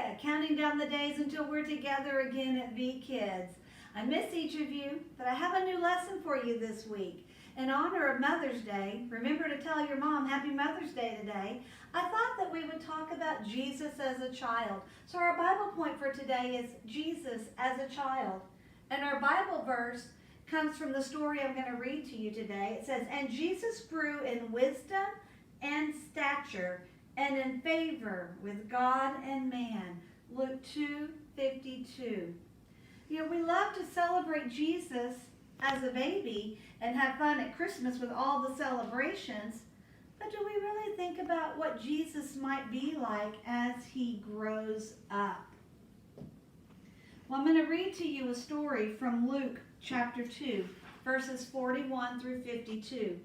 Andrea, counting down the days until we're together again at V Kids. I miss each of you, but I have a new lesson for you this week. In honor of Mother's Day, remember to tell your mom Happy Mother's Day today. I thought that we would talk about Jesus as a child. So our Bible point for today is Jesus as a child. And our Bible verse comes from the story I'm going to read to you today. It says, "And Jesus grew in wisdom and stature and in favor with God and man." Luke 2:52. You know, we love to celebrate Jesus as a baby and have fun at Christmas with all the celebrations, but do we really think about what Jesus might be like as he grows up? Well, I'm going to read to you a story from Luke chapter 2, verses 41 through 52.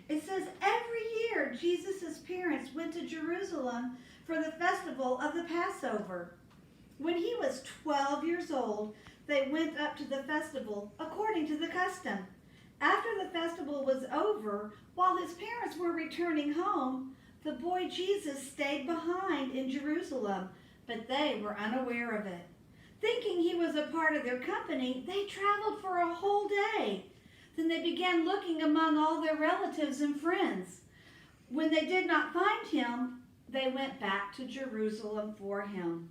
It says, "Every year Jesus' parents went to Jerusalem for the festival of the Passover. When he was 12 years old, they went up to the festival according to the custom. After the festival was over, while his parents were returning home, the boy Jesus stayed behind in Jerusalem, but they were unaware of it. Thinking he was a part of their company, they traveled for a whole day. Then they began looking among all their relatives and friends. When they did not find him, they went back to Jerusalem for him.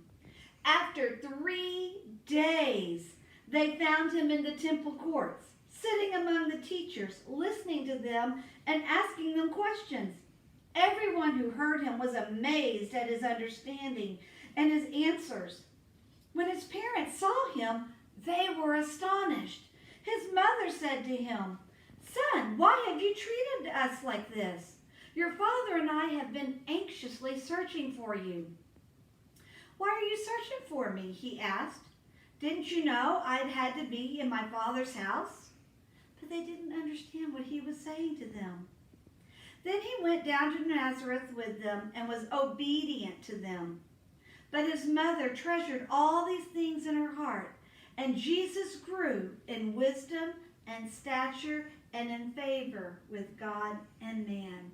After 3 days, they found him in the temple courts, sitting among the teachers, listening to them and asking them questions. Everyone who heard him was amazed at his understanding and his answers. When his parents saw him, they were astonished. His mother said to him, 'Son, why have you treated us like this? Your father and I have been anxiously searching for you.' 'Why are you searching for me?' he asked. 'Didn't you know I'd had to be in my father's house?' But they didn't understand what he was saying to them. Then he went down to Nazareth with them and was obedient to them. But his mother treasured all these things in her heart, and Jesus grew in wisdom and stature and in favor with God and man."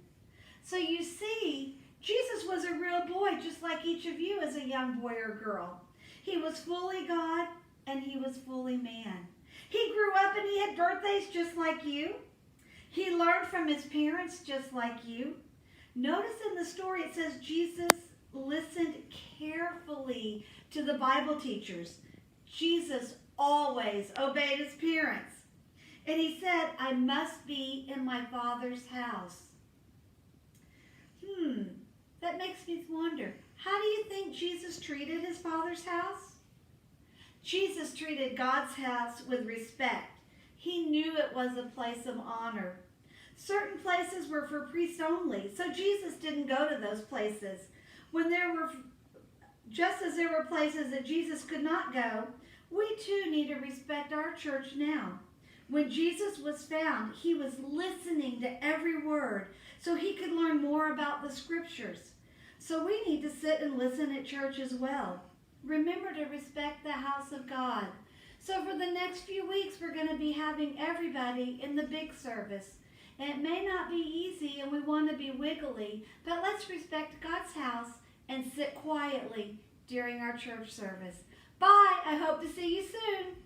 So you see, Jesus was a real boy, just like each of you as a young boy or girl. He was fully God and he was fully man. He grew up and he had birthdays just like you. He learned from his parents just like you. Notice in the story it says Jesus listened carefully to the Bible teachers. Jesus always obeyed his parents. And he said, "I must be in my Father's house." That makes me wonder, how do you think Jesus treated his Father's house? Jesus treated God's house with respect. He knew it was a place of honor. Certain places were for priests only, so Jesus didn't go to those places. Just as there were places that Jesus could not go, we too need to respect our church now. When Jesus was found, he was listening to every word so he could learn more about the scriptures. So we need to sit and listen at church as well. Remember to respect the house of God. So for the next few weeks, we're going to be having everybody in the big service. And it may not be easy and we want to be wiggly, but let's respect God's house and sit quietly during our church service. Bye. I hope to see you soon.